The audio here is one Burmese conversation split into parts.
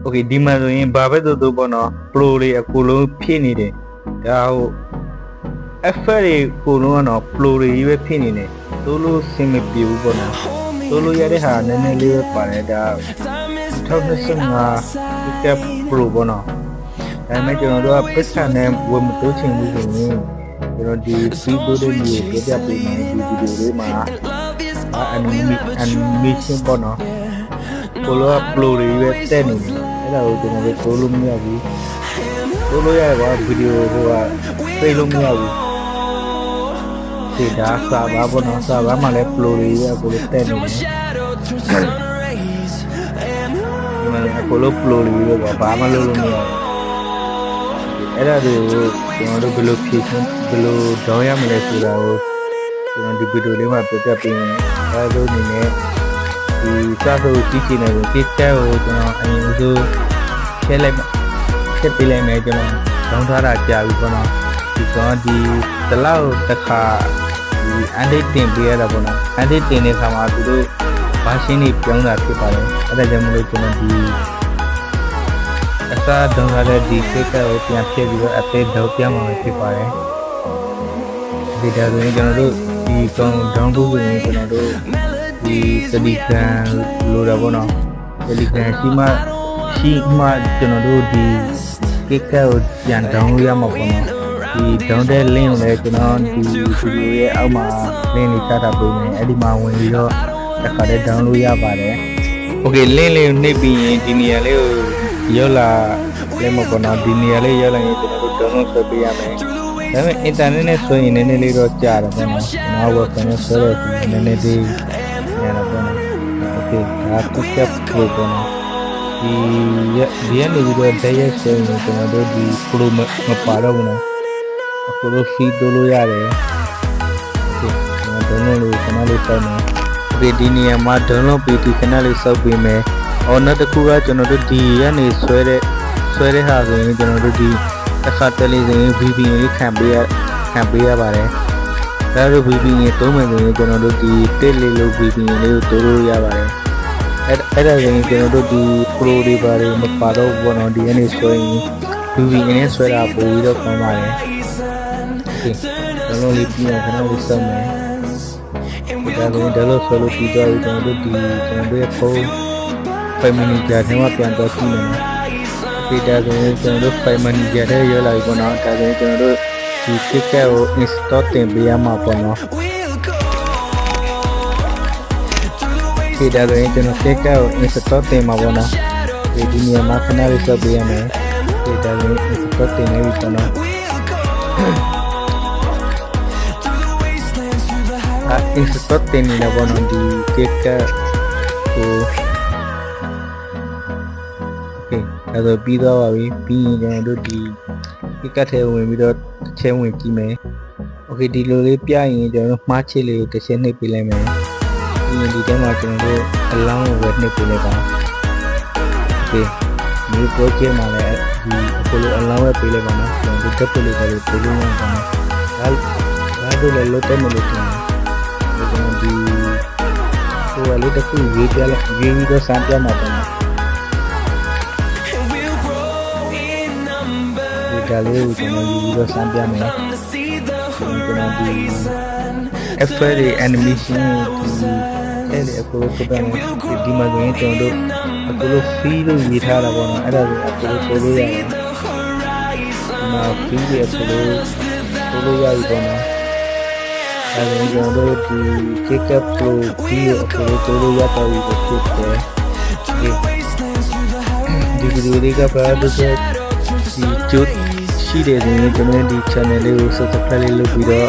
okay ဒီမှာဆိုရင်ဘာပဲသို့ပေါ့နော် pro တွေအကုန်လုံးဖြစ်နေတယ်ဒါဟို effect တွေအကုန်လုံးကတော့ pro တွေကြီးပဲဖြစ်နေတယ်သို့လို့စင်မပြေဘူးပေါ့နော်သို့လို့ရတဲ့ဟာနည်းနည်းလေးပဲပါတယ်ဒါ2025 Cap Pro ပေါ့နော်ဒါပေမဲ့ကျွန်တော်တို့ကပစ်ဆန်နဲ့ဝယ်မတိုးချင်ဘူးဆိုရင်ကျွန်တော်ဒီ video တွေပြပြပေးမယ်ဒီ video လေးမှာanimation ပေါ့နော်ကိုလိုက pro တွေပဲတက်နေတယ်အဲ့ဒါကိုကျွန်တော်တို့တိုးလို့မရဘူးတိုးလို့ရတယ်ကွာ video ဟိုကသိလို့မရဘူးဒီဒါစာဘာပေါ့နော်စာဘာမှလည်း pro တွေပဲကိုလိုတက်နေတယ်ဒီမှာကိုလို pro တွေပဲကွာဘာမှလုပ်လို့မရဘူးအဲ့ဒါတွေကိုကျွန်တော်တို့ဘယ်လိုဖြည့်ချင်းဘယ်လိုဒေါင်းရမလဲဆိုတာကိုကျွန်တော်ဒီဗီဒီယိုလေးမှာပြပြပေးမယ်အဲလိုအနေနဲ့ဒီစာထုတ်ကြည့်ချင်တယ်ကိုတစ်ချက်ကိုကျွန်တော်အရင်ဆုံးချက်ပေးလိုက်မယ်ကျွန်တော်ဒေါင်းထားတာကြာပြီပေါ့နော်ဒီကောင်ဒီတလောက်တစ်ခါဒီအန်ဒိတ်တင်ပေးရတာပေါ့နော်အန်ဒိတ်တင်တဲ့အခါမှာသူတို့ဘာရှင်းနေပြောင်းတာဖြစ်ပါတယ်အဲ့ဒါကြောင့်မလို့ကျွန်တော်ဒီအစားဒေါင်းထားတဲ့ဒီကိစ္စကိုပြန်ဖြည့်ပြီးတော့အသေးဒေါင်းပြမှာဖြစ်ပါတယ်ဒီဒါဆိုရင်ကျွန်တော်တို့ဒီကောင်ဒေါင်းဖို့ဆိုရင်ကျွန်တော်တို့ဒီ Telegram လိုတာပေါ့နော် Telegram ရှိမှကျွန်တော်တို့ဒီကိစ္စကိုပြန်ဒေါင်းလို့ရမှာပေါ့နော်ဒီဒေါင်းတဲ့ link ကိုလည်းကျွန်တော်ဒီ video ရဲ့အောက်မှာ link လေးချထားပေးမယ်အဲ့ဒီမှာဝင်ပြီးတော့တစ်ခါတည်းဒေါင်းလို့ရပါတယ် okay link လေးကိုနှိပ်ပြီးရင်ဒီနေရာလေးကိုရောက်လာလဲမပေါ်တော့ဒီနေရာလေးရောက်လာရင်ကျွန်တော်တို့ download ဆွဲပေးရမယ်ဒါပေမဲ့ internet နဲ့ဆွဲရင်နည်းနည်းလေးတော့ကြာတယ်ပေါ့နော်ကျွန်တော် website နဲ့ဆွဲရတဲ့နည်းနည်းလေးရတာပေါ့နော် okay ဒါတစ်ချက်ပို့ပေါ့နော်ဒီကနေပြီးတော့တရက်ဆွဲရင်ကျွန်တော်တို့ဒီ pro မပါတော့ဘူးနော်အခုလို feed တိုးလို့ရတယ် okay ကျွန်တော် download လို့ခဏလေးစောင့်မယ် okay ဒီနေရာမှာ download ပြီးဒီခဏလေးစောင့်ပေးမယ်အော်နောက်တစ်ခုကကျွန်တော်တို့ဒီကနေဆွဲတဲ့ဟာဆိုရင်ကျွန်တော်တို့ဒီတစ်ခါတလေဆိုရင် VPN လေးခံပေးရပါတယ်ဒါတို့ VPN သုံးမယ်ဆိုရင်ကျွန်တော်တို့ဒီတက်လေးလို့ VPN လေးကိုတိုးလို့ရပါတယ်အဲ့ဒါဆိုရင်ကျွန်တော်တို့ဒီ pro တွေပါတယ်မပါတော့ဘောနော်ဒီကနေဆွဲရင် VPN နဲ့ဆွဲတာပိုပြီးတော့ကောင်းပါတယ်ကျွန်တော်လေးပြင်ခဏလေးစောင့်မယ်ဒါဆိုရင်ဒါလို့ဆွဲလို့ပြီးတော့ကျွန်တော်တို့ရဲ့ဖုန်းfile manager ထဲမှာပြန်တော့ကြည့်မယ်။ data ဆိုရင်ကျွန်တော်တို့ file manager ထဲရောက်လာပြီပေါ့နော်။ဒါဆိုရင်ကျွန်တော်တို့ဒီ ticket ကို install တင်ပေးရမှာပေါ့နော်။ data ဆိုရင်ကျွန်တော် ticket ကို install တင်မှာပေါ့နော်။ဒီနေရာမှာခဏလေးဆက်ပေးရမယ်။ data ဆိုရင် install တင်နေပြီပေါ့နော်။ install တင်နေတာပေါ့နော်ဒီ ticket ကိုအဲ့တော့ပြီးတော့ပါပြီပြီးရင်ကျွန်တော်တို့ဒီကတ်ထဲဝင်ပြီးတော့တစ်ချက်ဝင်ကြည့်မယ်โอเคဒီလိုလေးပြရင်ကျွန်တော်တို့မှားချစ်လေးကိုတစ်ချက်နှိပ်ပေးလိုက်မယ်ပြီးရင်ဒီထဲမှာကျွန်တော်တို့အလောင်းကိုဝယ်နှိပ်ပေးလိုက်ပါโอเคဒီ project မှာလည်းဒီအခုလိုအလောင်းဝယ်ပေးလိုက်ပါနော်ကျွန်တော်တို့တက်ပေးလိုက်ပါလို့ပြောလို့ရပါမယ်ဒါတို့လည်းလွတ်တယ်မလို့ကျွန်တော်ဒီဟိုလေးတစ်ခုရေးပြလိုက်ရေးပြီးတော့စမ်းပြမှာပေါ့နော်ဒါလေးကိုကျွန်တော်ယူပြီးတော့စမ်းပြမယ်ကျွန်တော်ဒီ effect တွေ animation ဒီအဲ့ဒီအခုလိုပြမယ်ဒီမှာဆိုရင်ကျွန်တော်တို့အခုလို feel လို့ရေးထားတာပေါ့နော်အဲ့ဒါကိုအခုလိုပို့လို့ရတယ်ဒီမှာ feel တွေအခုလိုပို့လို့ရပြီပေါ့နော်အဲ့ဒါကျွန်တော်တို့ဒီ Jacob Pro feel အခုလိုပို့လို့ရတော့ပြီဖြစ်တယ်ဒီဗီဒီယိုလေးကဘာလို့ဒီကျုပ်ရှိတယ်ဆိုရင်ကျွန်တော်ဒီ channel လေးကို subscribe လေးလုပ်ပြီးတော့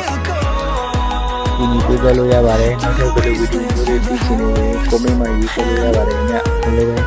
ဒီပေးလို့ရပါတယ်နောက်ထပ်ဗီဒီယိုတွေကြည့်ချင်ရင် comment မှာရေးပေးလို့ရပါတယ်ညဘယ်လိုလဲ